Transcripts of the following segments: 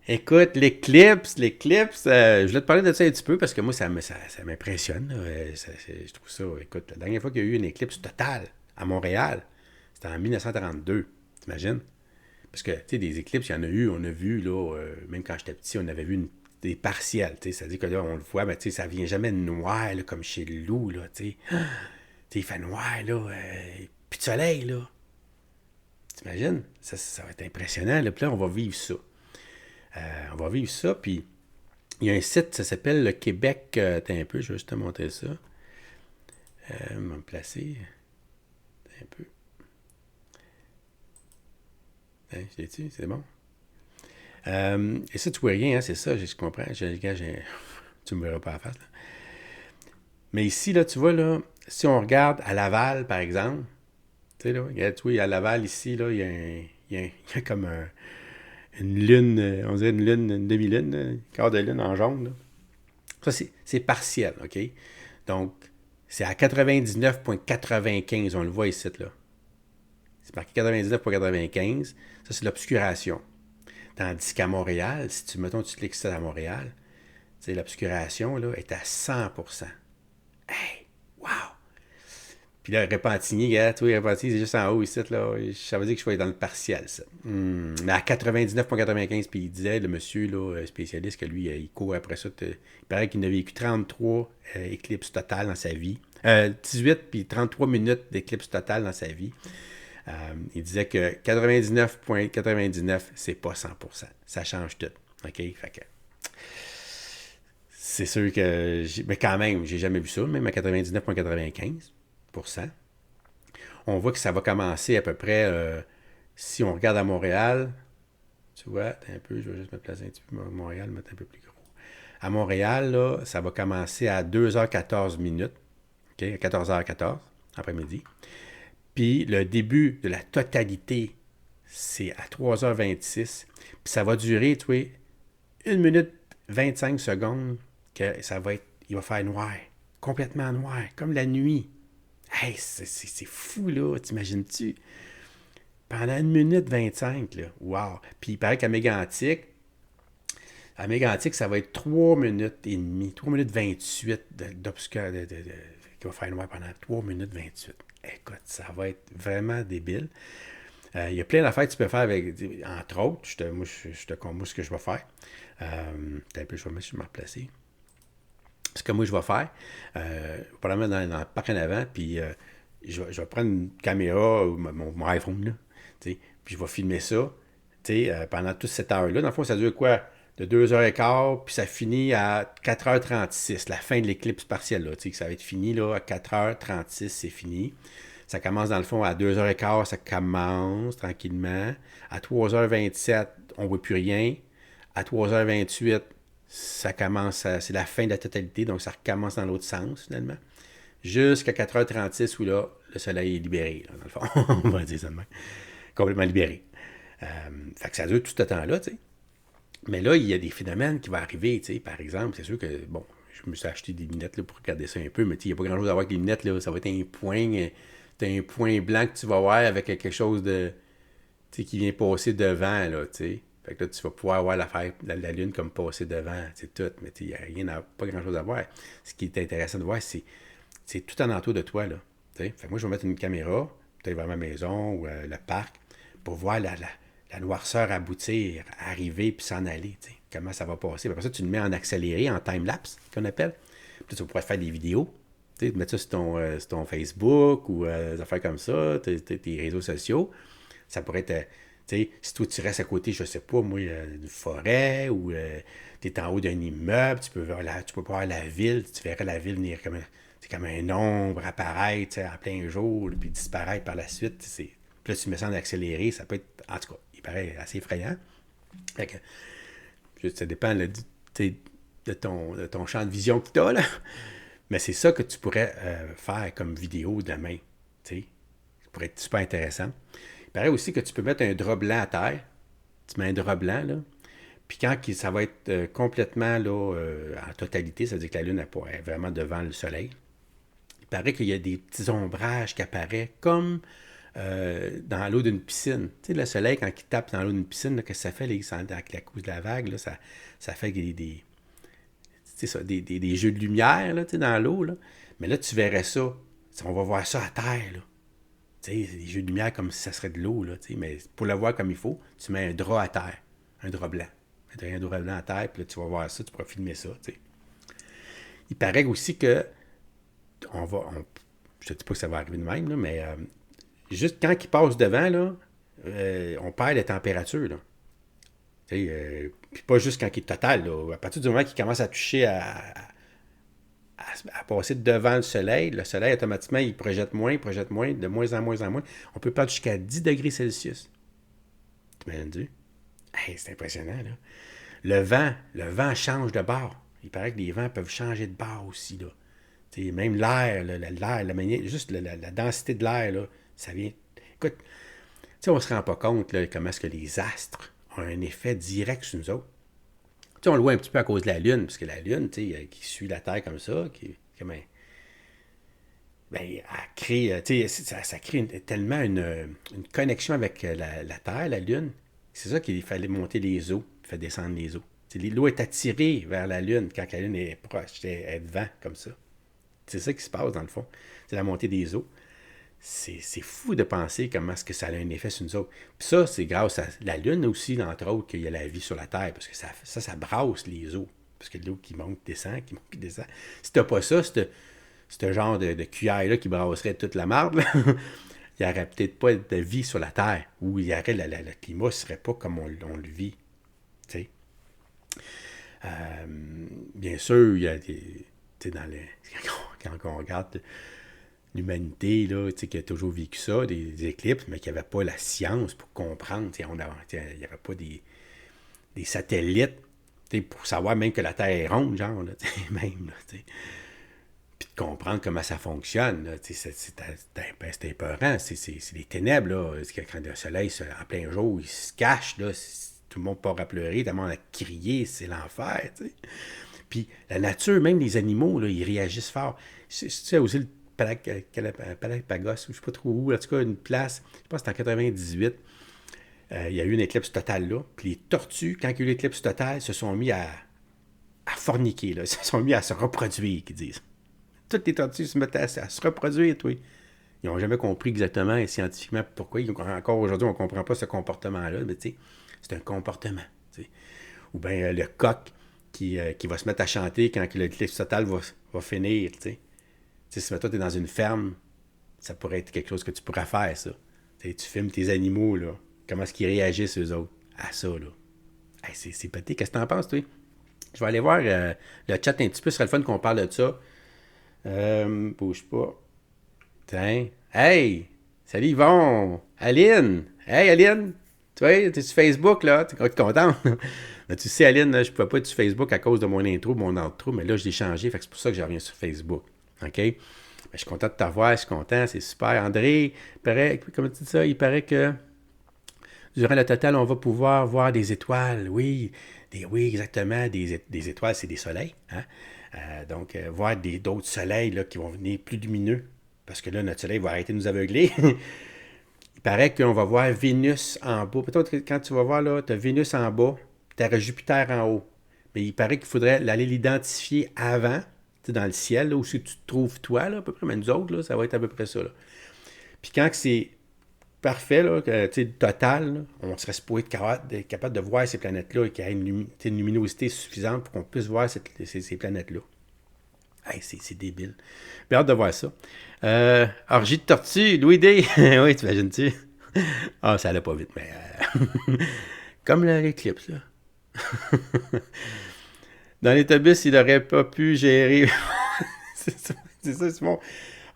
Écoute, l'éclipse, je voulais te parler de ça un petit peu parce que moi, ça m'impressionne. Là. Je trouve ça, écoute, la dernière fois qu'il y a eu une éclipse totale à Montréal, c'était en 1932. T'imagines? Parce que, tu sais, des éclipses, il y en a eu, on a vu, là, même quand j'étais petit, on avait vu des partiels, tu sais, c'est-à-dire que là, on le voit, mais tu sais, ça vient jamais noir, là, comme chez le loup, là, tu sais. Tu sais, il fait noir, là, puis de soleil, là. T'imagines? Ça va être impressionnant, là, puis là, on va vivre ça. On va vivre ça, puis il y a un site, ça s'appelle le Québec, t'as un peu, je vais juste te montrer ça. Je vais me placer, un peu. Hein, je l'ai-tu? C'est bon? Et ça, tu vois rien, hein, c'est ça, je comprends. Tu me verras pas à la face. Là. Mais ici, là, tu vois, là, si on regarde à Laval, par exemple, tu sais, là, regarde, tu vois, à Laval, ici, là, il y a comme une lune, on dirait une lune, une demi-lune, un quart de lune en jaune. Là. Ça, c'est partiel, OK? Donc, c'est à 99,95, on le voit ici, là. C'est marqué 99,95. Ça, c'est l'obscuration. Tandis qu'à Montréal, si tu, mettons, tu cliques ça à Montréal, l'obscuration, là, est à 100%. Hey! Wow! Puis là, Repentigny, regarde, toi, Repentigny, c'est juste en haut ici, là. Ça veut dire que je vais être dans le partiel, ça. Mais à 99,95, puis il disait, le monsieur, là, spécialiste, que lui, il court après ça. Il paraît qu'il a vécu 33 éclipses totales dans sa vie. 18 puis 33 minutes d'éclipse totale dans sa vie. Il disait que 99,99, c'est pas 100%. Ça change tout. OK? Fait que c'est sûr que. Mais quand même, j'ai jamais vu ça, même à 99,95%. On voit que ça va commencer à peu près. Si on regarde à Montréal, tu vois, un peu, je vais juste me placer un petit peu. Montréal, mettre un peu plus gros. À Montréal, là, ça va commencer à 2h14 minutes. OK? À 14h14, après-midi. Puis le début de la totalité, c'est à 3h26. Puis ça va durer, tu vois, 1 minute 25 secondes que ça va être. Il va faire noir. Complètement noir. Comme la nuit. Hey, c'est fou, là. T'imagines-tu? Pendant 1 minute 25, là. Wow. Puis il paraît qu'à Mégantic, ça va être 3 minutes et demie, 3 minutes 28 d'obscur, qui va faire noir pendant 3 minutes 28. Écoute, ça va être vraiment débile. Il y a plein d'affaires que tu peux faire avec, entre autres, moi, ce que je vais faire. Un peu, je vais me replacer. Ce que moi, je vais faire, probablement dans le parc en avant, puis je vais prendre une caméra ou mon iPhone, là, puis je vais filmer ça, pendant toute cette heure-là. Dans le fond, ça dure quoi? De 2h15, puis ça finit à 4h36, la fin de l'éclipse partielle, là, que ça va être fini, là, à 4h36, c'est fini. Ça commence dans le fond à 2h15, ça commence tranquillement. À 3h27, on ne voit plus rien. À 3h28, ça commence, c'est la fin de la totalité, donc ça recommence dans l'autre sens finalement. Jusqu'à 4h36 où là, le soleil est libéré, là, dans le fond. On va dire ça de même. Complètement libéré. Fait que ça dure tout ce temps-là, tu sais. Mais là, il y a des phénomènes qui vont arriver, tu sais. Par exemple, c'est sûr que, bon, je me suis acheté des lunettes là, pour regarder ça un peu, mais il n'y a pas grand-chose à voir avec les lunettes, là. Ça va être un point blanc que tu vas voir avec quelque chose de, tu sais, qui vient passer devant, là, tu sais. Fait que là, tu vas pouvoir voir la Lune comme passer devant, c'est tout. Mais il n'y a pas grand-chose à voir. Ce qui est intéressant de voir, c'est tout en entour de toi, là. T'sais. Fait que moi, je vais mettre une caméra, peut-être vers ma maison ou le parc, pour voir la noirceur aboutir, arriver puis s'en aller, t'sais. Comment ça va passer. Puis après ça, tu le mets en accéléré, en time-lapse, qu'on appelle. Puis tu vas pouvoir faire des vidéos. Mettre ça sur ton Facebook ou des affaires comme ça, tes réseaux sociaux. Ça pourrait être, si toi tu restes à côté, je sais pas, moi, d'une forêt ou tu es en haut d'un immeuble, tu peux voir la ville, tu verrais la ville venir comme un ombre apparaître en plein jour, puis disparaître par la suite. Puis là, tu mets ça en accéléré, ça peut être, en tout cas, il paraît assez effrayant. Fait que, ça dépend là, de ton champ de vision que tu as, là. Mais c'est ça que tu pourrais faire comme vidéo demain. Ça pourrait être super intéressant. Il paraît aussi que tu peux mettre un drap blanc à terre. Tu mets un drap blanc, là. Puis quand ça va être complètement là, en totalité, ça veut dire que la Lune est vraiment devant le Soleil. Il paraît qu'il y a des petits ombrages qui apparaissent comme dans l'eau d'une piscine. Tu sais, le soleil, quand il tape dans l'eau d'une piscine, là, qu'est-ce que ça fait avec la couche de la vague? Là, ça fait des jeux de lumière là, tu sais, dans l'eau. Là. Mais là, tu verrais ça. On va voir ça à terre. Là. Tu sais, des jeux de lumière comme si ça serait de l'eau. Là, tu sais, mais pour le voir comme il faut, tu mets un drap à terre. Un drap blanc. Tu mets un drap blanc à terre, puis là, tu vas voir ça, tu pourras filmer ça. Tu sais. Il paraît aussi que je ne dis pas que ça va arriver de même, là, mais juste quand il passe devant, là, on perd la température. Là. Puis pas juste quand il est total. Là. À partir du moment qu'il commence à toucher à passer devant le soleil, automatiquement, il projette moins, de moins en moins en moins. On peut perdre jusqu'à 10 degrés Celsius. T'imagines-tu? Hey, c'est impressionnant, là. Le vent change de bord. Il paraît que les vents peuvent changer de bord aussi, là. T'sais, même l'air, juste la densité de l'air, là, ça vient... Écoute, on ne se rend pas compte là, comment est-ce que les astres ont un effet direct sur nous autres. T'sais, on le voit un petit peu à cause de la Lune, parce que la Lune, qui suit la Terre comme ça, elle crée, ça crée tellement une connexion avec la Terre, la Lune. C'est ça qu'il fallait monter les eaux, fait descendre les eaux. L'eau est attirée vers la Lune quand la Lune est proche, elle est devant comme ça. C'est ça qui se passe dans le fond. C'est la montée des eaux. C'est fou de penser comment est-ce que ça a un effet sur nous autres. Puis ça, c'est grâce à la Lune aussi, entre autres, qu'il y a la vie sur la Terre, parce que ça brasse les eau. Parce que l'eau qui monte, descend, qui monte, qui descend. Si t'as pas ça, ce genre de cuillère-là qui brasserait toute la marde, là, il n'y aurait peut-être pas de vie sur la Terre, ou il y aurait le climat ne serait pas comme on le vit. Tu sais. Bien sûr, il y a des... Quand on regarde l'humanité, là, qui a toujours vécu ça, des éclipses, mais qui n'avait pas la science pour comprendre. Il n'y avait pas des satellites pour savoir même que la Terre est ronde, genre, là, même. Là, puis de comprendre comment ça fonctionne. Là, c'est épeurant. C'est des ténèbres. Là, quand le soleil, en plein jour, il se cache. Là, tout le monde part à pleurer, tout le monde a crié, c'est l'enfer. T'sais. Puis la nature, même les animaux, là, ils réagissent fort. Tu sais aussi le Palapagos, je ne sais pas trop où, en tout cas une place, je pense que c'était en 98, il y a eu une éclipse totale là. Puis les tortues, quand il y a eu l'éclipse totale, se sont mis à forniquer, là, se sont mis à se reproduire, qu'ils disent. Toutes les tortues se mettaient à se reproduire, oui. Ils n'ont jamais compris exactement scientifiquement pourquoi. Encore aujourd'hui, on ne comprend pas ce comportement-là, mais tu sais, c'est un comportement. T'sais. Ou bien le coq qui va se mettre à chanter quand l'éclipse totale va finir. Tu sais, si toi, tu es dans une ferme, ça pourrait être quelque chose que tu pourrais faire, ça. T'sais, tu filmes tes animaux, là. Comment est-ce qu'ils réagissent, eux autres, à ça, là. Hey, c'est pété. Qu'est-ce que t'en penses, toi? Je vais aller voir le chat un petit peu. Ce serait le fun qu'on parle de ça. Bouge pas. Tiens. Hey! Salut Yvon! Aline! Hey Aline! Tu vois, t'es sur Facebook, là? T'es content? Mais tu sais, Aline, là, je ne pouvais pas être sur Facebook à cause de mon intro, mon outro, mais là, je l'ai changé, fait que c'est pour ça que je reviens sur Facebook. OK? Ben, je suis content de te revoir, je suis content, c'est super. André, comment tu dis ça? Il paraît que durant le total, on va pouvoir voir des étoiles. Oui, oui, exactement. Des étoiles, c'est des soleils. Hein? Donc, voir d'autres soleils là, qui vont venir plus lumineux. Parce que là, notre soleil va arrêter de nous aveugler. Il paraît qu'on va voir Vénus en bas. Peut-être quand tu vas voir, là, tu as Vénus en bas, tu as Jupiter en haut. Mais il paraît qu'il faudrait aller l'identifier avant, dans le ciel, là, où tu te trouves toi, là, à peu près, mais nous autres, là, ça va être à peu près ça. Là. Puis quand c'est parfait, là, total, là, on serait supposé être capable de voir ces planètes-là et qu'il y ait une luminosité suffisante pour qu'on puisse voir ces planètes-là. Hey, c'est débile. J'ai hâte de voir ça. Orgie de tortue, Louis D. Oui, t'imagines-tu? Ah, ça allait pas vite, mais... comme l'éclipse, là. Dans l'autobus, il n'aurait pas pu gérer... c'est ça, c'est bon.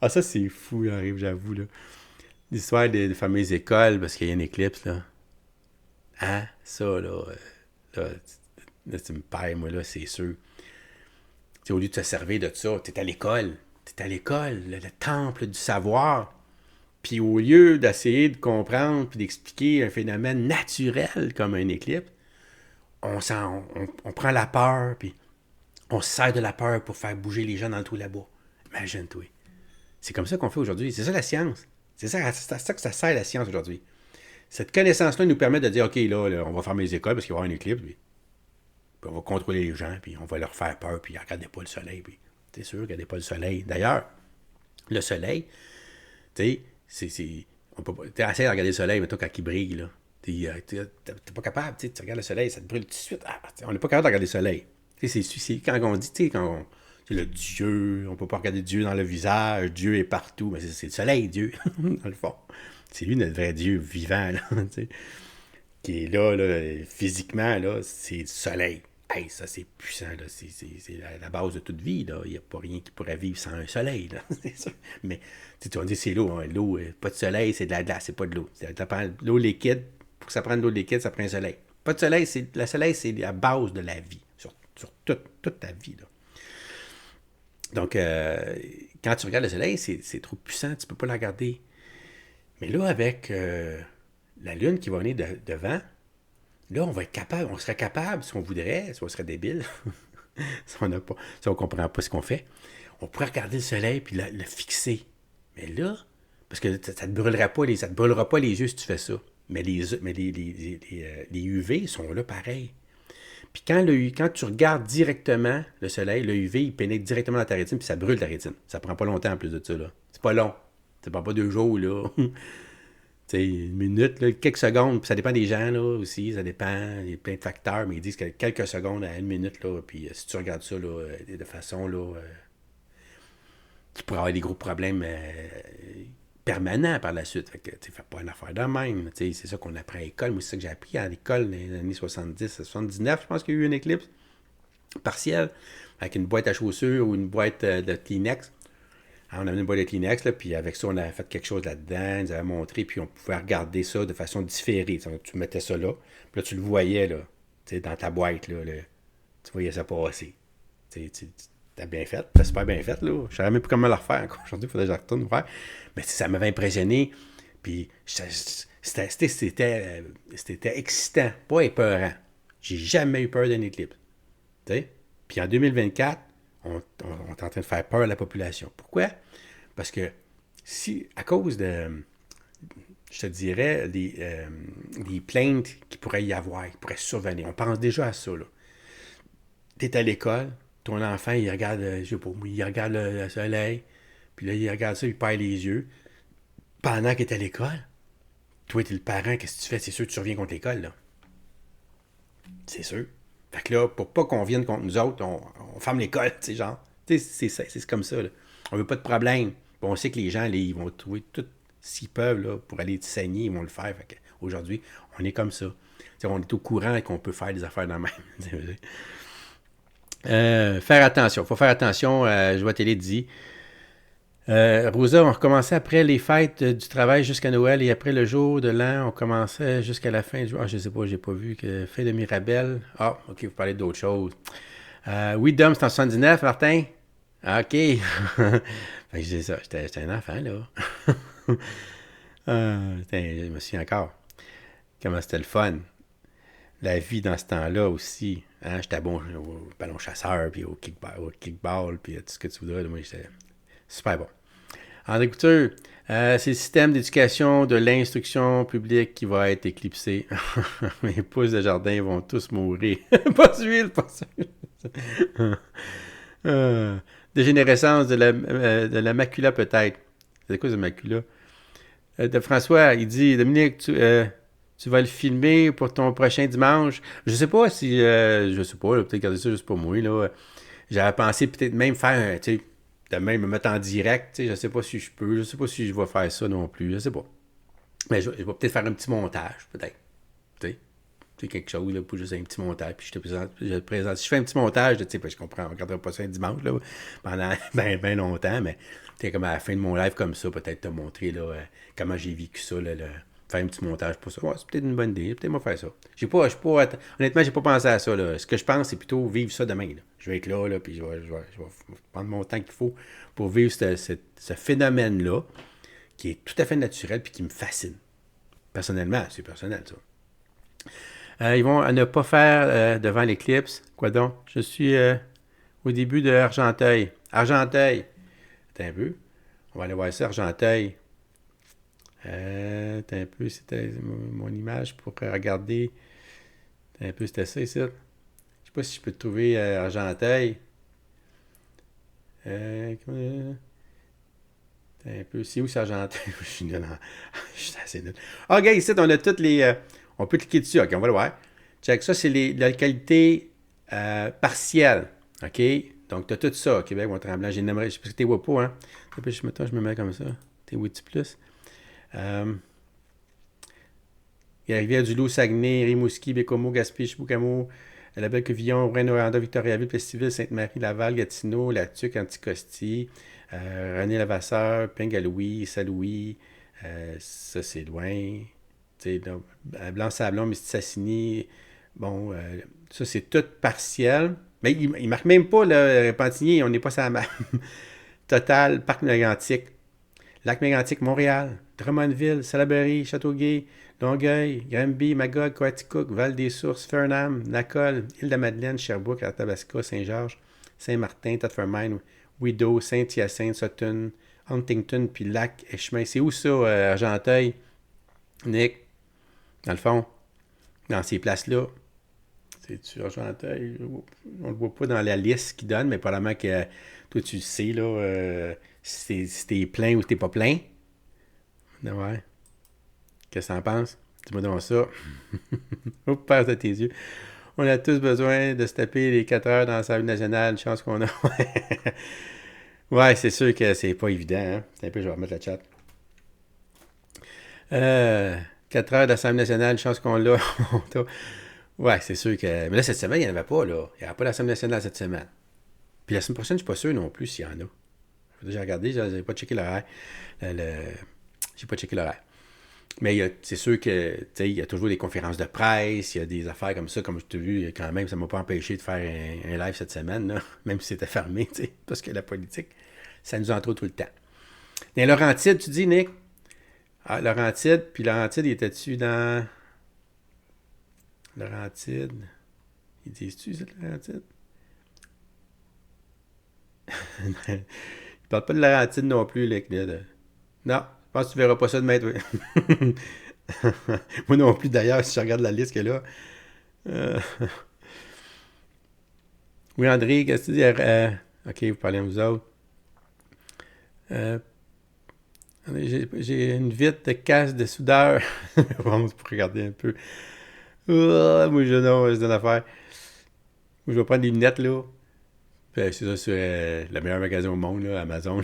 Ah, ça, c'est fou, là, j'avoue, là. L'histoire des fameuses écoles, parce qu'il y a une éclipse, là. Hein? Ça, là, tu me perds, moi, là, c'est sûr. T'sais, au lieu de te servir de ça, tu es à l'école. Tu es à l'école, le temple du savoir. Puis au lieu d'essayer de comprendre puis d'expliquer un phénomène naturel comme un éclipse, on prend la peur, puis on se sert de la peur pour faire bouger les gens dans le trou là-bas. Imagine-toi. C'est comme ça qu'on fait aujourd'hui. C'est ça la science. C'est à ça que ça sert la science aujourd'hui. Cette connaissance-là nous permet de dire, OK, là, on va fermer les écoles parce qu'il va y avoir une éclipse, puis on va contrôler les gens, puis on va leur faire peur, puis regardez pas le soleil, puis c'est sûr, regardez pas le soleil. D'ailleurs, le soleil, tu sais, on peut pas, essayé de regarder le soleil, mais toi, quand il brille, là, t'es pas capable, tu regardes le soleil, ça te brûle tout de suite. On n'est pas capable de regarder le soleil. C'est quand on dit, c'est le Dieu, on peut pas regarder Dieu dans le visage, Dieu est partout, mais c'est le soleil, Dieu, dans le fond. C'est lui notre vrai Dieu vivant, là, qui est là, physiquement, là, c'est le soleil. Hey, ça, c'est puissant, là. C'est la base de toute vie, là. Il n'y a pas rien qui pourrait vivre sans un soleil, là. C'est ça. Mais, tu vas dire, c'est l'eau. Hein. L'eau, pas de soleil, c'est de la glace, c'est pas de l'eau. L'eau liquide, pour que ça prenne de l'eau liquide, ça prend un soleil. Pas de soleil, le soleil, c'est la base de la vie, sur toute ta vie, là. Donc, quand tu regardes le soleil, c'est trop puissant, tu peux pas le regarder. Mais là, avec la Lune qui va venir devant, là, on va être capable, on serait capable, si on voudrait, si on serait débile, si on ne comprend pas ce qu'on fait, on pourrait regarder le soleil puis le fixer. Mais là, parce que ça ne te brûlera pas les yeux si tu fais ça. Mais les UV sont là pareil. Puis quand tu regardes directement le soleil, le UV, il pénètre directement dans ta rétine, puis ça brûle ta rétine. Ça prend pas longtemps en plus de ça, là. C'est pas long. Ça prend pas 2 jours, là. Tu sais, une minute, là, quelques secondes, puis ça dépend des gens, là, aussi, ça dépend, il y a plein de facteurs, mais ils disent que quelques secondes à une minute, là, puis si tu regardes ça, là, de façon, là, tu pourras avoir des gros problèmes permanents par la suite. Fait que, tu fais pas une affaire de même, tu sais, c'est ça qu'on apprend à l'école, moi, c'est ça que j'ai appris à l'école dans les années 70, 79, je pense qu'il y a eu une éclipse partielle, avec une boîte à chaussures ou une boîte de Kleenex. Alors, on avait une boîte de Kleenex, là, puis avec ça, on avait fait quelque chose là-dedans, ils nous avaient montré, puis on pouvait regarder ça de façon différée. Tu mettais ça là, puis là, tu le voyais, là, dans ta boîte, là, tu voyais ça passer. T'as bien fait, t'as super bien fait, là. Je ne savais même plus comment le refaire encore aujourd'hui, il faudrait que je retourne le faire. Mais ça m'avait impressionné, puis c'était excitant, pas épeurant. J'ai jamais eu peur d'une éclipse. T'sais? Puis en 2024, on est en train de faire peur à la population. Pourquoi? Parce que si, à cause de, je te dirais, des plaintes qu'il pourrait y avoir, qui pourraient survenir, on pense déjà à ça, là. Tu es à l'école, ton enfant, il regarde, je sais pas, il regarde le soleil, puis là, il regarde ça, il perd les yeux. Pendant qu'il est à l'école, toi, tu es le parent, qu'est-ce que tu fais? C'est sûr que tu reviens contre l'école, là. C'est sûr. Fait que là, pour pas qu'on vienne contre nous autres, on ferme l'école, tu sais, genre. Tu sais, c'est comme ça, là. On veut pas de problème. Puis on sait que les gens, ils vont trouver tout, s'ils peuvent, là, pour aller te saigner, ils vont le faire. Fait qu'aujourd'hui, on est comme ça. T'sais, on est au courant qu'on peut faire des affaires dans le même. Faire attention. Il faut faire attention. Je vois télé dit. Rosa, on recommençait après les fêtes du travail jusqu'à Noël et après le jour de l'an, on commençait jusqu'à la fin du jour. Ah, je sais pas, j'ai pas vu que fin de Mirabelle. Ah, ok, vous parlez d'autre chose. Oui, Dom, c'est en 79, Martin. Ah, ok. Fait que je dis ça, j'étais un enfant, là. Je me souviens encore. Comment c'était le fun. La vie dans ce temps-là aussi. Hein, j'étais bon au ballon chasseur, puis au kickball, puis tout ce que tu voudrais. Moi, j'étais super bon. André Couture, c'est le système d'éducation de l'instruction publique qui va être éclipsé. Mes pousses de jardin vont tous mourir. Pas d'huile, pas d'huile. Dégénérescence de la macula peut-être. C'est quoi ce macula? De François, il dit, Dominique, tu vas le filmer pour ton prochain dimanche. Je sais pas si, je sais pas, là, peut-être garder ça juste pour moi, là. J'avais pensé peut-être même faire, tu sais, de même me mettre en direct, tu sais, je sais pas si je peux, je sais pas si je vais faire ça non plus, je sais pas. Mais je vais peut-être faire un petit montage, peut-être, tu sais, quelque chose, là, pour juste un petit montage, puis je te présente. Si je fais un petit montage, tu sais, je comprends, on ne regardera pas ça un dimanche, là, pendant ben longtemps, mais tu sais, comme à la fin de mon live comme ça, peut-être te montrer, là, comment j'ai vécu ça, là, faire un petit montage pour ça. Ouais, c'est peut-être une bonne idée. Peut-être moi faire ça. Honnêtement, j'ai pas pensé à ça, là. Ce que je pense, c'est plutôt vivre ça demain, là. Je vais être là, puis je vais prendre mon temps qu'il faut pour vivre ce phénomène-là, qui est tout à fait naturel, puis qui me fascine. Personnellement, c'est personnel, ça. Ils vont à ne pas faire devant l'éclipse. Quoi donc? Je suis au début de Argenteuil. Argenteuil! Attends un peu. On va aller voir ça, Argenteuil. T'as un peu, c'était mon image pour regarder. T'as un peu, c'était ça ici. Je sais pas si je peux te trouver Argenteuil. T'as un peu, c'est où c'est Argenteuil? Je suis nul je suis assez nul. Ah, regarde, ici, on a toutes les. On peut cliquer dessus. OK, on va le voir. Check, ça, c'est la qualité partielle. OK? Donc, t'as tout ça. Québec, Mont-Tremblant, j'ai nommé. Je sais pas si t'es vois pas, hein? Je me mets comme ça. T'es vois-tu plus? Euh, Il y a Rivière-du-Loup, Saguenay, Rimouski, Bécomo, Gaspé, Chiboucamo, la Belle-Quevillon, Rouyn-Noranda, Victoriaville, Plessisville, Sainte-Marie, Laval, Gatineau, La Tuque, Anticosti, René-Lavasseur, Pingalouis, Saint-Louis, ça c'est loin. Blanc-Sablon, Mistissassigny, bon, ça c'est tout partiel. Mais il ne marque même pas le Repentigny, on n'est pas sur la map. Total, Parc Mégantic, Lac-Mégantic, Montréal, Drummondville, Salaberry, Châteauguay, Longueuil, Granby, Magog, Coaticook, Val-des-Sources, Fernam, Nacol, Île-de-Madeleine, Sherbrooke, Athabasca, Saint-Georges, Saint-Martin, Thetford-Mine, Widow, Saint-Hyacinthe, Sutton, Huntington, puis Lac-Échemin. C'est où ça, Argenteuil, Nick? Dans le fond, dans ces places-là. C'est-tu Argenteuil? On ne le voit pas dans la liste qu'il donne, mais probablement que toi, tu le sais, là, si t'es plein ou si t'es pas plein. Ouais. Qu'est-ce que t'en penses? Dis-moi donc ça. Oups, passe de tes yeux. On a tous besoin de se taper les 4 heures dans la salle nationale. Une chance qu'on a. Ouais, c'est sûr que c'est pas évident. Hein? C'est un peu, je vais remettre la chat. 4 heures d'Assemblée nationale, une chance qu'on l'a. Ouais, c'est sûr que. Mais là, cette semaine, il n'y en avait pas, là. Il n'y aura pas d'Assemblée nationale cette semaine. Puis la semaine prochaine, je suis pas sûr non plus s'il y en a. J'ai regardé, j'ai pas checké l'horaire. J'ai pas checké l'horaire. Mais c'est sûr que il y a toujours des conférences de presse, il y a des affaires comme ça, comme je t'ai vu quand même, ça m'a pas empêché de faire un live cette semaine, là, même si c'était fermé, parce que la politique, ça nous entoure tout le temps. Dans Laurentide, tu dis, Nick? Ah, Laurentide, puis Laurentide, il était-tu dans Laurentide? Ils disent-tu, c'est Laurentide? Ils parlent pas de Laurentide non plus, là. Non, je pense que tu verras pas ça demain, toi. Moi non plus, d'ailleurs, si je regarde la liste que là. Euh, Oui, André, qu'est-ce que tu dis? Ok, vous parlez à vous autres. Euh, j'ai une vitre de casse de soudeur. Bon, pour regarder un peu. Moi, je non, c'est une affaire. Moi, je vais prendre des lunettes, là. Puis, c'est ça sur le meilleur magasin au monde, là, Amazon.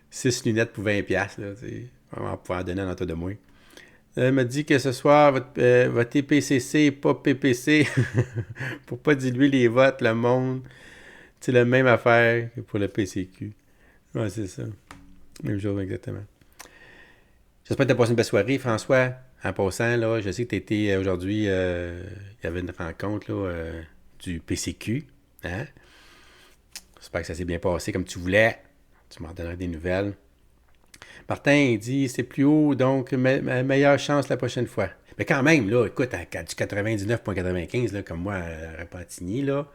6 lunettes pour 20$, là, tu sais. On va pouvoir en donner en tas de moins. Elle m'a dit que ce soir, votre TPCC n'est pas PPC pour pas diluer les votes, le monde. C'est la même affaire que pour le PCQ. Ouais, c'est ça. Même jour, exactement. J'espère que tu as passé une belle soirée, François. En passant, là, je sais que tu étais aujourd'hui, il y avait une rencontre là, du PCQ. Hein? J'espère que ça s'est bien passé comme tu voulais. Tu m'en donneras des nouvelles. Martin, il dit c'est plus haut, donc meilleure chance la prochaine fois. Mais quand même, là, écoute, à du 99,95, là, comme moi, à Repentigny, là,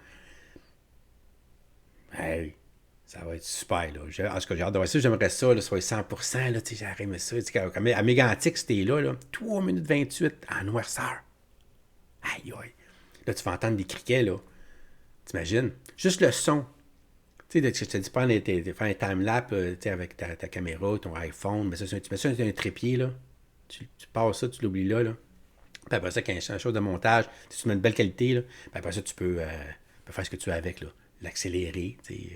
hey, ça va être super, là. En tout cas, j'ai hâte de voir ça. J'aimerais ça, là, soit 100%, là, tu sais, j'aurais aimé ça. À Mégantic, c'était là, 3 minutes 28 en noirceur. Aïe, aïe. Là, tu vas entendre des criquets, là. T'imagines? Juste le son. Tu sais, je te dis pas faire un time-lapse avec ta caméra, ton iPhone, mais ça, tu mets ça sur un trépied, là. Tu passes ça, tu l'oublies là, là. Puis après ça, quand il y a une chose de montage, tu mets une belle qualité, là. Puis après ça, tu peux faire ce que tu veux avec, là. L'accélérer, tu sais,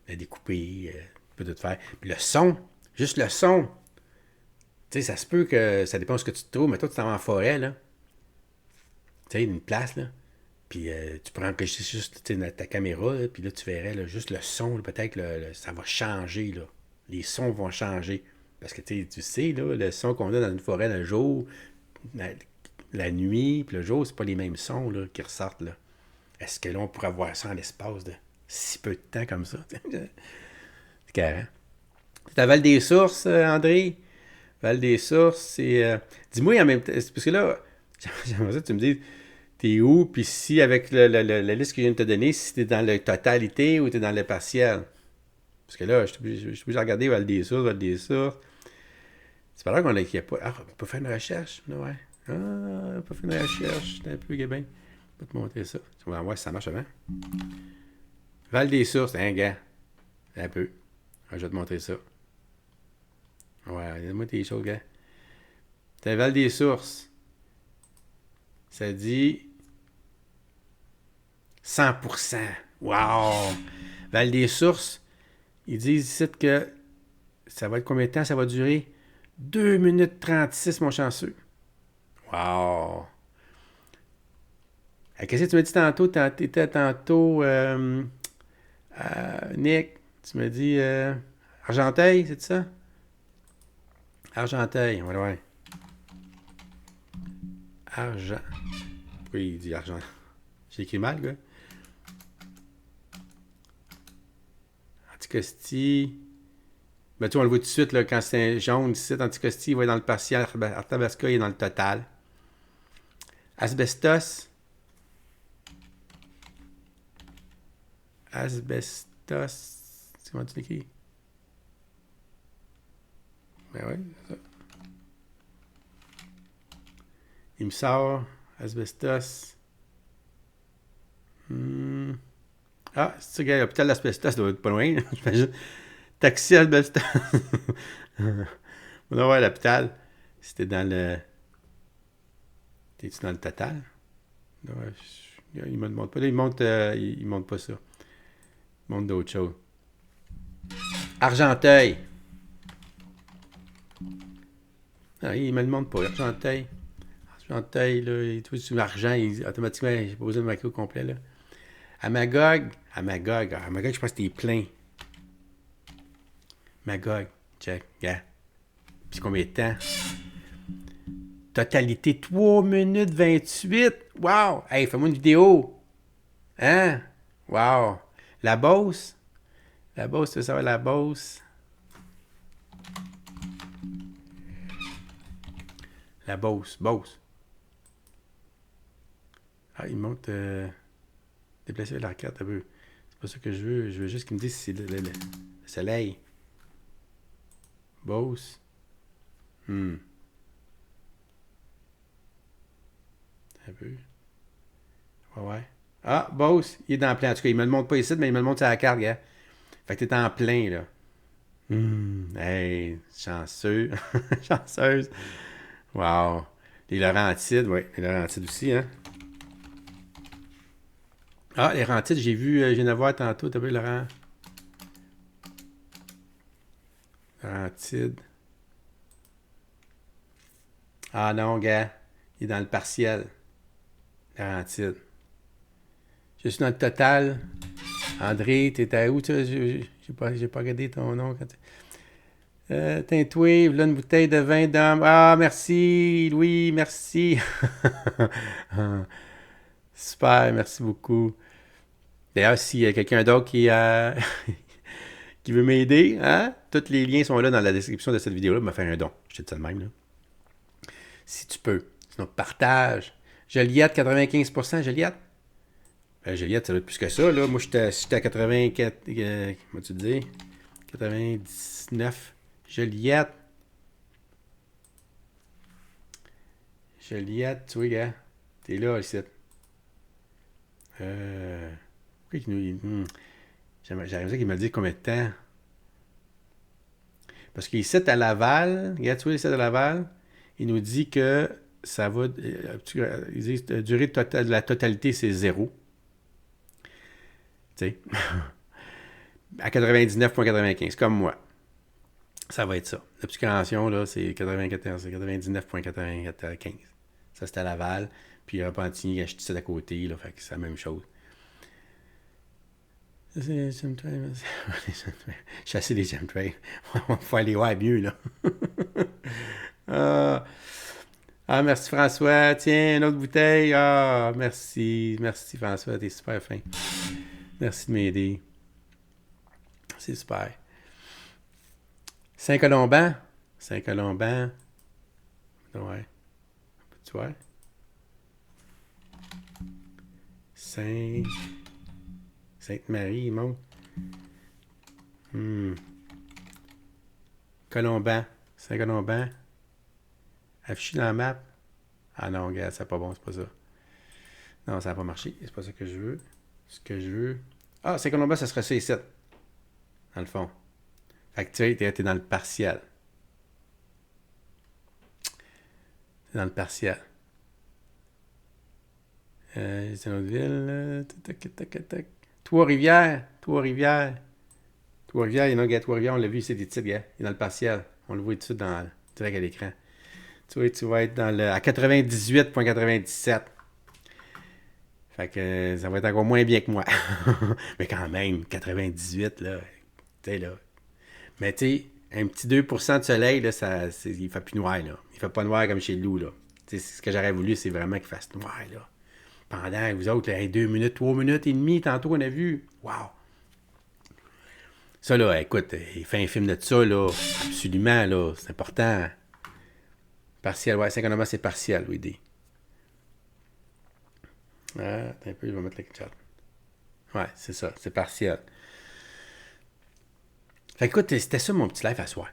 le découper, tu peux tout faire. Puis le son, juste le son, tu sais, ça se peut que ça dépend de ce que tu te trouves, mais toi, tu t'en vas en forêt, là. Tu sais, une place, là. Puis tu peux enregistrer juste ta caméra, là, puis là, tu verrais là, juste le son, là, peut-être ça va changer. Là. Les sons vont changer. Parce que tu sais, là, le son qu'on a dans une forêt le jour, la nuit, puis le jour, c'est pas les mêmes sons là, qui ressortent. Là. Est-ce que là, on pourrait voir ça en l'espace de si peu de temps comme ça? C'est carré. C'est à Val-des-Sources, André? Val-des-Sources, c'est... dis-moi en même temps, parce que là, j'aimerais ça que tu me dises, t'es où, puis si avec la liste que je viens de te donner, si t'es dans la totalité ou t'es dans le partiel. Parce que là, je suis obligé de regarder Val-des-Sources, Val-des-Sources. C'est pas là qu'on qu'il y a pas. Ah, on peut faire une recherche. Ouais. Ah, on peut faire une recherche. C'est un peu gabin. Je vais te montrer ça. Tu vas voir si ça marche avant. Val des Sources, hein, gars. Un peu. Ah, je vais te montrer ça. Ouais, donne-moi tes choses, gars. T'as Val des Sources. Ça dit 100%. Wow! Val des Sources, ils disent ici que ça va être combien de temps? Ça va durer 2 minutes 36, mon chanceux. Wow! Qu'est-ce que tu m'as dit tantôt? T'étais tantôt, Nick, tu m'as dit Argenteuil, c'est ça? Argenteuil, ouais, ouais. Argent. Pourquoi il dit argent? J'ai écrit mal, gars. Anticosti. Ben, tu vois, on le voit tout de suite, là, quand c'est un jaune ici. Anticosti, il va être dans le partiel. Arthabasca, il est dans le total. Asbestos. Asbestos. Comment tu l'écris? Ben oui, c'est ça. Il me sort. Asbestos. Ah, c'est ça, gars, l'hôpital d'Asbestos doit être pas loin, j'imagine. Taxi Asbestos. On va voir l'hôpital. C'était dans le. T'es-tu dans le total? Ouais, il me montre pas. Là, il montre pas ça. Il montre d'autres choses. Argenteuil. Ah, il me le montre pas. Argenteuil. Argenteuil, là, il trouve sur l'argent, automatiquement, j'ai pas besoin de marquer au complet, là. Magog. Magog, je pense que t'es plein. Magog. Check, gars. Puis combien de temps? Totalité 3 minutes 28. Wow! Hey, fais-moi une vidéo. Hein? Wow! La Beauce. La Beauce, tu veux savoir la Beauce? La Beauce. Beauce. Ah, il monte. Déplacer la carte un peu. C'est pas ça que je veux. Je veux juste qu'il me dise si c'est le soleil. Beauce. Un peu. Ouais. Ah, Beauce, il est dans le plein. En tout cas, il me le montre pas ici, mais il me le montre sur la carte, gars. Fait que t'es en plein, là. Hey, chanceux. Chanceuse. Wow. Les Laurentides, oui. Les Laurentides aussi, hein. Ah, les Laurentides, je viens de voir tantôt, t'as vu, Laurentides. Ah non, gars. Il est dans le partiel. Laurentides. Je suis dans le total. André, t'étais où, tu j'ai pas regardé ton nom. Tintoué, voilà une bouteille de vin d'homme. Ah, merci, Louis, merci. Super, merci beaucoup. D'ailleurs, s'il y a quelqu'un d'autre qui veut m'aider, hein, tous les liens sont là dans la description de cette vidéo-là. Me faire un don. Je te dis ça de même, là. Si tu peux. Sinon, partage. Joliette, 95%, Joliette. Joliette, ça doit être plus que ça, là. Moi, j'étais à 84. Comment tu dis? 99. Joliette. Joliette, tu vois, gars. T'es là, ici. Pourquoi j'aimerais ça qu'il me dise combien de temps. Parce qu'ici, à Laval, regarde, tu vois, ici à Laval, il nous dit que ça va. Ils disent durée de la totalité, c'est 0. Tu sais. À 99,95, comme moi. Ça va être ça. L'obscuration, là, c'est 99,95. Ça, c'est à Laval. Puis Repentigny, acheté ça d'à côté, là, fait que c'est la même chose. Chasser les chemtrails. On va faire les voir mieux, là. Merci François. Tiens, une autre bouteille. Ah, merci. Merci François, t'es super fin. Merci de m'aider. C'est super. Saint-Colomban. Saint-Colomban. Ouais. Tu vois? Sainte-Marie, mon. Colomban. Saint-Colomban. Affiché dans la map. Ah non, regarde, c'est pas bon, c'est pas ça. Non, ça n'a pas marché. C'est pas ça que je veux. Ce que je veux. Ah, Saint-Colomba, ça serait ça ici. Dans le fond. Fait que tu sais, t'es dans le partiel. T'es dans le partiel. C'est une autre ville. Trois-Rivières. Trois-Rivières. Trois-Rivières, il y en a un gars, Trois-Rivières, on l'a vu, c'est des titres, gars. Il est dans le partiel. On le voit tout de suite direct à l'écran. Tu vas être à 98,97. Fait que ça va être encore moins bien que moi. Mais quand même, 98, là. Tu sais, là. Mais tu sais, un petit 2% de soleil, là, il fait plus noir, là. Il fait pas noir comme chez Lou, là. Tu sais, ce que j'aurais voulu, c'est vraiment qu'il fasse noir, là. Pendant, vous autres, là, 2 minutes, 3 minutes et demie, tantôt, on a vu. Wow! Ça, là, écoute, il fait un film de ça, là. Absolument, là. C'est important. Partiel, ouais, 50 c'est partiel, oui, D. Ah, attends un peu, je vais mettre le chat. Ouais, c'est ça, c'est partiel. Fait que, écoute, c'était ça mon petit live à soir.